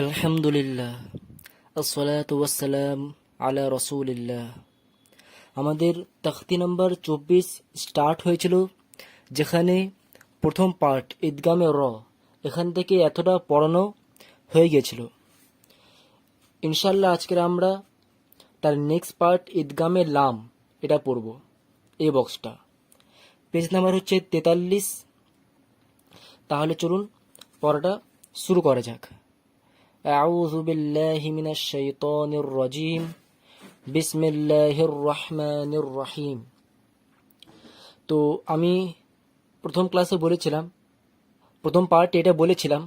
আলহামদুলিল্লাহ, আসসালাতু ওয়াসসালাম আলা রসুলিল্লাহ। আমাদের তাখতি নম্বর 24 স্টার্ট হয়েছিল, যেখানে প্রথম পার্ট ঈদগামে র, এখান থেকে এতটা পড়ানো হয়ে গেছিল। ইনশাল্লাহ আজকের আমরা তার নেক্সট পার্ট ঈদগামে লাম, এটা পড়ব। এই বক্সটা পেজ নাম্বার হচ্ছে 43। তাহলে চলুন পড়াটা শুরু করা যাক। আউযু বিল্লাহি মিনাশ শাইতানির রাজিম। বিসমিল্লাহির রহমানির রহিম। তো আমি প্রথম ক্লাসে বলেছিলাম, প্রথম পার্ট এটা বলেছিলাম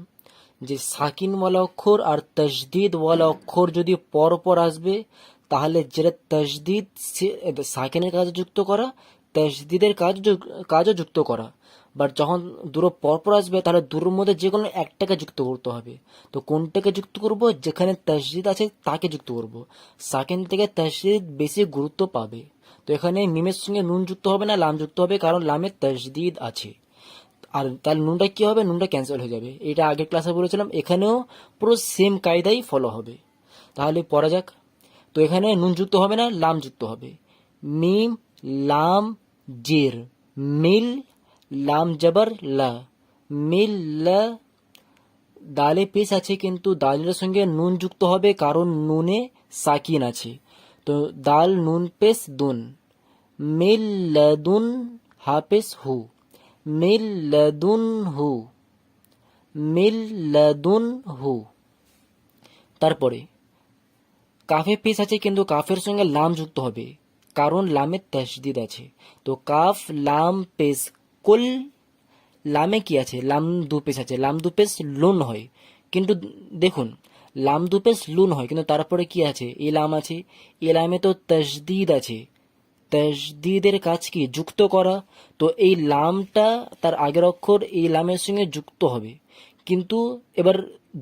যে সাকিনওয়ালা অক্ষর আর তাজদিদওয়ালা অক্ষর যদি পরপর আসবে, তাহলে যেটা তাজদিদ সাকিনের কাজে যুক্ত করা, তাজদিদের কাজও যুক্ত করা। বাট যখন দুটো পরপর আসবে, তাহলে দুটোর মধ্যে যে কোনো একটাকে যুক্ত করতে হবে। তো কোনটাকে যুক্ত করব? যেখানে তাজদিদ আছে তাকে যুক্ত করব। সাকিন থেকে তাজদিদ বেশি গুরুত্ব পাবে। তো এখানে মিমের সঙ্গে নুন যুক্ত হবে না, লাম যুক্ত হবে, কারণ লামে তাজদিদ আছে। আর তাহলে নুনটা কি হবে? নুনটা ক্যান্সেল হয়ে যাবে। এটা আগের ক্লাসে বলেছিলাম, এখানেও পুরো সেম কায়দাই ফলো হবে। তাহলে পড়া যাক। তো এখানে নুন যুক্ত হবে না, লাম যুক্ত হবে। মিম লাম জের, মিল লাম জবর লা, মিল লা। দালে পেশ আছে, কিন্তু দালের সঙ্গে নুন যুক্ত হবে, কারণ নুনে সাকিন আছে। তো দাল নুন পেশ দুন, মিল লাদুন হাফেজ হু, মিল লাদুন হু, মিল লাদুন হু। তারপরে কাফে পেশ আছে, কিন্তু কাফের সঙ্গে লাম যুক্ত হবে, কারণ লামে তাসদিদ আছে। তো কাফ লাম পেশ কুল। লামে কি আছে? লাম দু পেশ আছে, লাম দু পেশ লুন হয়। কিন্তু দেখুন, লাম দু পেশ লুন হয়, কিন্তু তারপরে কি আছে? এ লাম আছে। এ লামে তো তাসদিদ আছে। তাজদিদের কাজ কি? যুক্ত করা। তো এই লামটা তার আগের অক্ষর এই লামের সঙ্গে যুক্ত হবে, কিন্তু এবার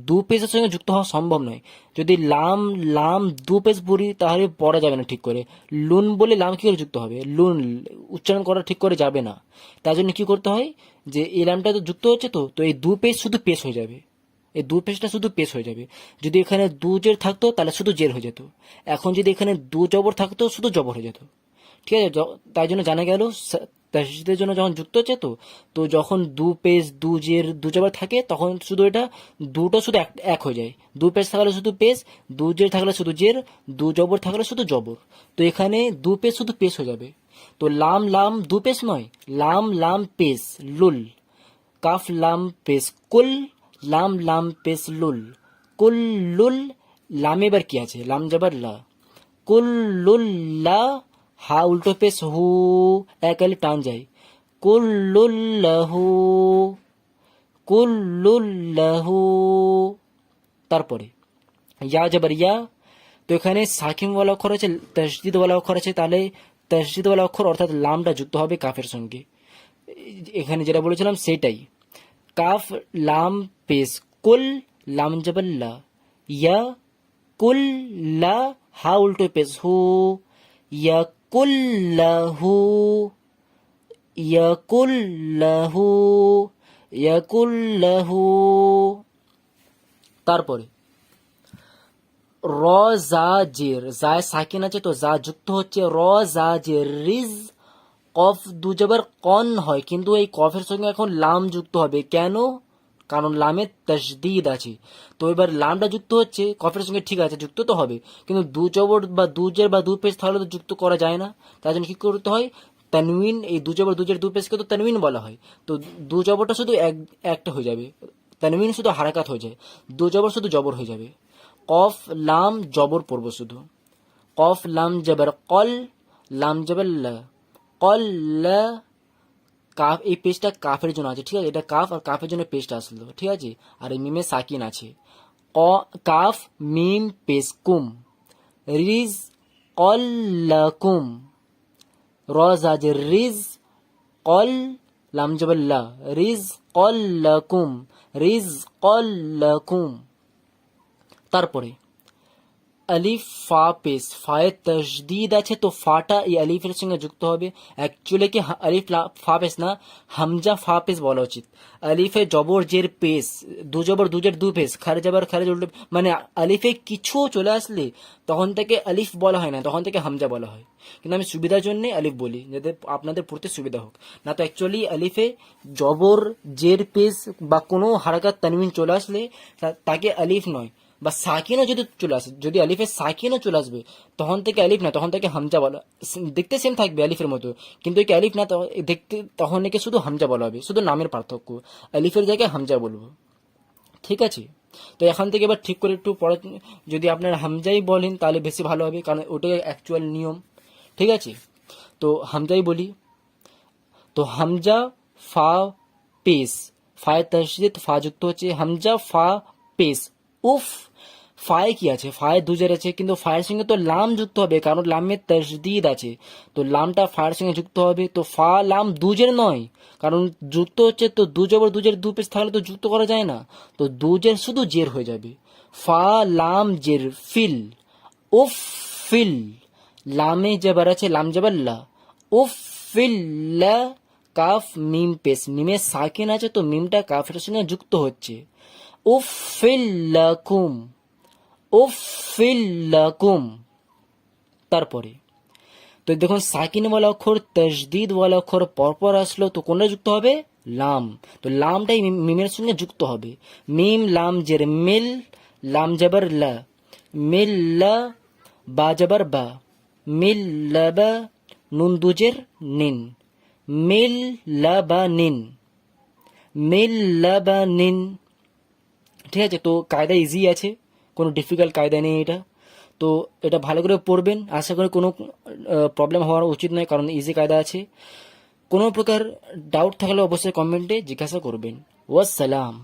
দু পেজের সঙ্গে যুক্ত হওয়া সম্ভব নয়। যদি লাম লাম দু পেজ পড়ি, তাহলে পড়া যাবে না ঠিক করে। লুন বলে লাম কি করে যুক্ত হবে? লুন উচ্চারণ করা ঠিক করে যাবে না। তার জন্য কি করতে হয়, যে এই লামটা তো যুক্ত হচ্ছে, তো এই দু পেজ শুধু পেশ হয়ে যাবে। এই দু পেজটা শুধু পেশ হয়ে যাবে। যদি এখানে দু জের থাকতো, তাহলে শুধু জের হয়ে যেত। এখন যদি এখানে দু জবর থাকতো, শুধু জবর হয়ে যেত। ঠিক আছে, তাই জন্য জানা গেল তাসদিদের জন্য যখন যুক্ত হচ্ছে, তো যখন দু পেজ দু জের দু জবর থাকে, তখন শুধু এটা দুটো শুধু এক হয়ে যায়। দু পেজ থাকলে শুধু পেজ, দু জের থাকলে শুধু জের, দু জবর থাকলে শুধু জবর। তো এখানে দু পেজ শুধু পেশ হয়ে যাবে। তো লাম লাম দু পেশ নয়, লাম লাম পেশ লুল। কাফ লাম পেশ কুল, লাম লাম পেশ লুল, কুল লুল। লাম এবার কি আছে? লাম জবর লা, কুল লুল লা। হা উল্টো পেশ হু, এক আলিফ টান যায়। কুল্লুল্লাহু, কুল্লুল্লাহু। তারপরে ইয়া জবর ইয়া। তো এখানে সাকিনওয়ালা অক্ষর আছে, তাসদিদওয়ালা অক্ষর আছে, তাহলে তাসদিদওয়ালা অক্ষর অর্থাৎ লামটা যুক্ত হবে কাফের সঙ্গে। এখানে যেটা বলেছিলাম সেটাই। কাফ লাম পেশ কুল, লাম জবর লা, ইয়া কুল লা। হা উল্টো পেশ হু, ইয়া কুল্লাহু, ইয়াকুল্লাহু, ইয়াকুল্লাহু। তারপরে র জা জের, জায় সাকিন আছে, তো জা যুক্ত হচ্ছে, র জা জের রিজ। কফ দু জবর কন হয়, কিন্তু এই কফের সঙ্গে এখন লাম যুক্ত হবে। কেন? কারণ লামে তাসদিদ আছে। তো এবার লামটা যুক্ত হচ্ছে কফের সঙ্গে, ঠিক আছে যুক্ত তো হবে, কিন্তু দু জবর বা দু জের বা দু পেশ তাহলে তো যুক্ত করা যায় না। তার জন্য কি করতে হয়? তানউইন, এই দু জবর দু জের দু পেশকে তো তানউইন বলা হয়। তো দু জবরটা শুধু একটা হয়ে যাবে, তানউইন শুধু হারাকাত হয়ে যায়, দু জবর শুধু জবর হয়ে যাবে। কফ লাম জবর পড়বো শুধু। কফ লাম জবর কল, লাম জবর লা, কল লা। কাফ, এই পেজটা কাফের জন্য আছে, ঠিক আছে? এটা কাফ, আর কাফের জন্য পেজটা আসলো, ঠিক আছে? আর এই মিমে সাকিন আছে। কাফ মিম পেজ কুম, রিজ কল্লাকুম। রজাজ রিজ কল, লাম জবর লা, রিজ কল্লাকুম, রিজ কল্লাকুম। তারপরে আলিফ ফা পেশ, ফায়ে তশদিদ আছে তো ফাটা এই আলিফের সঙ্গে যুক্ত হবে। অ্যাকচুয়ালি কি আলিফ ফা পেশ না, হামজা ফা পেশ বলা উচিত। আলিফে জবর জের পেশ, দু জবর দুজের দু পেশ, খারে জবর খারে উল্টো, মানে আলিফে কিছু চলে আসলে তখন থেকে আলিফ বলা হয় না, তখন থেকে হামজা বলা হয়। কিন্তু আমি সুবিধার জন্য আলিফ বলি, যাতে আপনাদের পড়তে সুবিধা হোক। না তো অ্যাকচুয়ালি আলিফে জবর জের পেশ বা কোনো হারাকাত তানবিন চলে আসলে তাকে আলিফ নয়, বা সাকিনও যদি চলে আসে, যদি আলিফের সাকিনও চলে আসবে তখন থেকে আলিফ না, তখন থেকে হামজা বলা। দেখতে সেম থাকবে আলিফের মতো, কিন্তু একে আলিফ না দেখতে, তখন একে শুধু হামজা বলা হবে, শুধু নামের পার্থক্য, আলিফের জায়গায় হামজা বলবো। ঠিক আছে, তো এখান থেকে এবার ঠিক করে একটু পড়া, যদি আপনারা হামজাই বলেন তাহলে বেশি ভালো হবে, কারণ ওটাই অ্যাকচুয়াল নিয়ম। ঠিক আছে, তো হামজাই বলি। তো হামজা ফা পেস, ফায়ে তশদিদ ফা যুক্ত হচ্ছে, হামজা ফা পেস উফ। ফায়ে কি আছে, ফায়ে দুজের আছে, কিন্তু ফায়ের সঙ্গে তো লাম যুক্ত হবে, কারণ লামে তশদিদ আছে, তো লামটা ফায়ের সঙ্গে যুক্ত হবে। তো ফা লাম দুজের নয়, কারণ যুক্ত হচ্ছে তো দু জবর দুজের দু পেশ থাকলে তো যুক্ত করা যায় না, তো দুজের শুধু জের হয়ে যাবে। ফা লাম জের ফিল, উফ ফিল। লামে জবর আছে, লাম জবর লা, উফ ফিল লা। কাফ মিম পেশ, মিমে সাকিন আছে তো মিমটা কাফের সঙ্গে যুক্ত হচ্ছে। উফিল লাকুম, উফিল লাকুম। তারপরে তো দেখুন সাকিনওয়ালা অক্ষর তশদিদওয়ালা অক্ষর পরপর আসলো, তো কোনটা যুক্ত হবে, লাম। তো লামটাই মিমের সঙ্গে যুক্ত হবে। মিম লাম জের মিল, লাম জবর লা, মিল লা, বা জবর বা, মিল লাবা, নুন দুজের নিন, মিল লাবা নিন, মিল লাবা নিন। ঠিক আছে, তো কায়দা ইজি আছে, কোনো ডিফিকাল্ট কায়দা নেই এটা। তো এটা ভালো করে পড়বেন, আশা করি কোনো প্রবলেম হওয়ার উচিত নয়, কারণ ইজি কায়দা আছে। কোনো প্রকার ডাউট থাকলে অবশ্যই কমেন্টে জিজ্ঞাসা করবেন। ওয়াসসালাম।